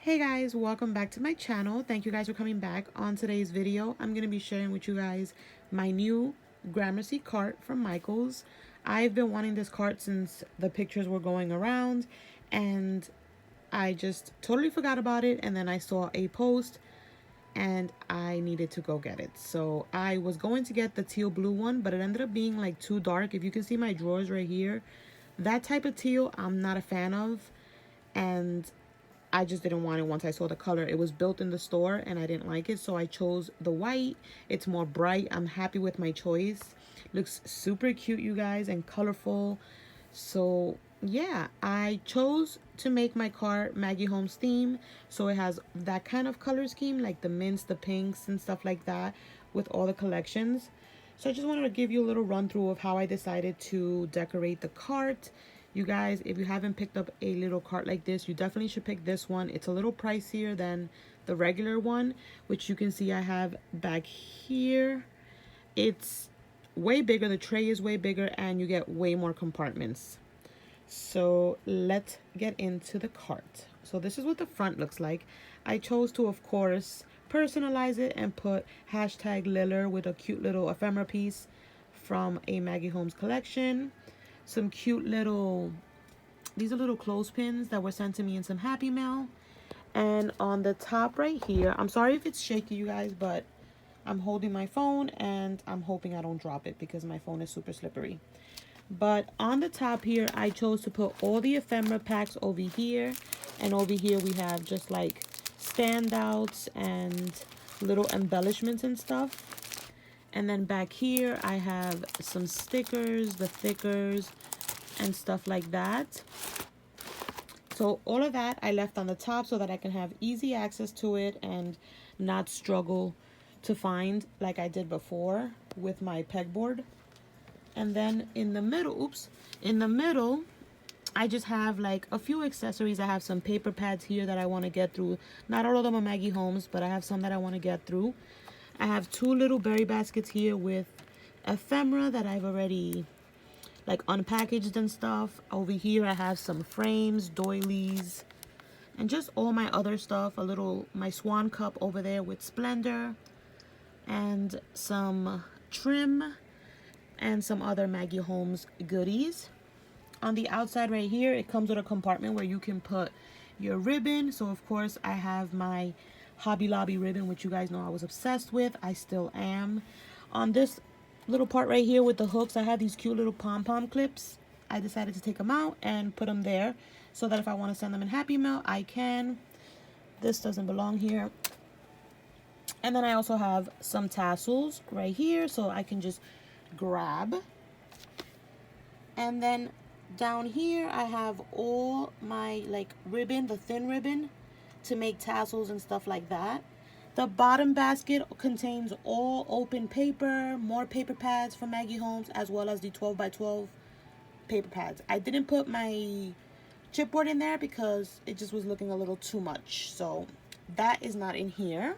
Hey guys, welcome back to my channel. Thank you guys for coming back. On today's video, I'm going to be sharing with you guys my new Gramercy cart from Michaels. I've been wanting this cart since the pictures were going around and I just totally forgot about it, and then I saw a post and I needed to go get it. So I was going to get the teal blue one, but it ended up being like too dark. If you can see my drawers right here, that type of teal I'm not a fan of, and I just didn't want it once I saw the color. It was built in the store and I didn't like it, so I chose the white. It's more bright. I'm happy with my choice. Looks super cute, you guys, and colorful. So yeah, I chose to make my cart Maggie Holmes theme, so it has that kind of color scheme, like the mints, the pinks and stuff like that, with all the collections. So I just wanted to give you a little run through of how I decided to decorate the cart. You guys, if you haven't picked up a little cart like this, you definitely should pick this one. It's a little pricier than the regular one, which you can see I have back here. It's way bigger, the tray is way bigger, and you get way more compartments. So let's get into the cart. So this is what the front looks like. I chose to, of course, personalize it and put #Liller with a cute little ephemera piece from a Maggie Holmes collection. Some cute little, these are little clothespins that were sent to me in some Happy Mail. And on the top right here, I'm sorry if it's shaky, you guys, but I'm holding my phone and I'm hoping I don't drop it because my phone is super slippery. But on the top here, I chose to put all the ephemera packs over here. And over here we have just like standouts and little embellishments and stuff. And then back here I have some stickers, the thickers, and stuff like that. So all of that I left on the top so that I can have easy access to it and not struggle to find like I did before with my pegboard. And then in the middle, in the middle, I just have like a few accessories. I have some paper pads here that I want to get through. Not all of them are Maggie Holmes, but I have some that I want to get through. I have two little berry baskets here with ephemera that I've already like unpackaged and stuff. Over here I have some frames, doilies, and just all my other stuff. My swan cup over there with splendor, and some trim, and some other Maggie Holmes goodies. On the outside right here, it comes with a compartment where you can put your ribbon. So of course I have my Hobby Lobby ribbon, which you guys know I was obsessed with. I still am. On this little part right here with the hooks, I have these cute little pom-pom clips. I decided to take them out and put them there so that if I want to send them in Happy Mail, I can. This doesn't belong here. And then I also have some tassels right here so I can just grab. And then down here I have all my like ribbon, the thin ribbon, to make tassels and stuff like that. The bottom basket contains all open paper, more paper pads from Maggie Holmes, as well as the 12 by 12 paper pads. I didn't put my chipboard in there because it just was looking a little too much, so that is not in here.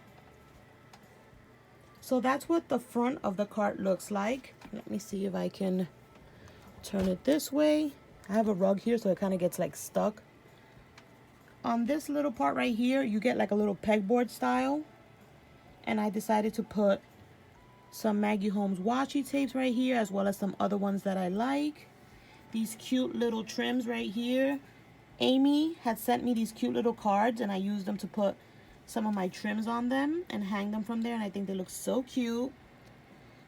So that's what the front of the cart looks like. Let me see if I can turn it this way. I have a rug here, so it kind of gets like stuck. On this little part right here, you get like a little pegboard style. And I decided to put some Maggie Holmes washi tapes right here, as well as some other ones that I like. These cute little trims right here. Amy had sent me these cute little cards, and I used them to put some of my trims on them and hang them from there, and I think they look so cute.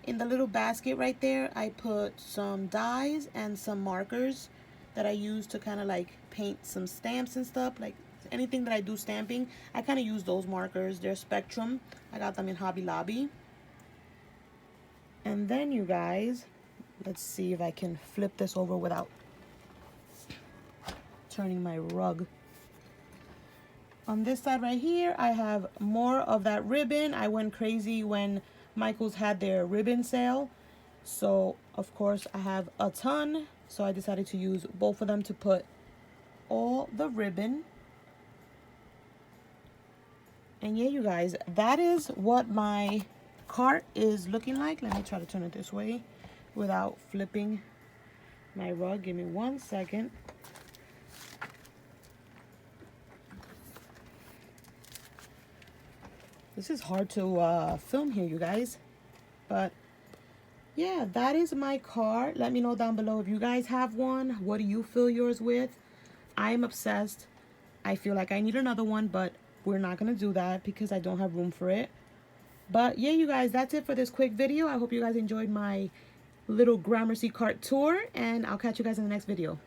In the little basket right there, I put some dies and some markers that I use to kind of like paint some stamps and stuff. Like anything that I do stamping, I kind of use those markers. They're Spectrum. I got them in Hobby Lobby. And then you guys, let's see if I can flip this over without turning my rug. On this side right here, I have more of that ribbon. I went crazy when Michaels had their ribbon sale. So, of course, I have a ton. So I decided to use both of them to put all the ribbon. And yeah, you guys, that is what my cart is looking like. Let me try to turn it this way without flipping my rug. Give me 1 second. This is hard to film here, you guys. But yeah, that is my cart. Let me know down below if you guys have one. What do you fill yours with? I am obsessed. I feel like I need another one, but we're not going to do that because I don't have room for it. But yeah, you guys, that's it for this quick video. I hope you guys enjoyed my little Gramercy cart tour, and I'll catch you guys in the next video.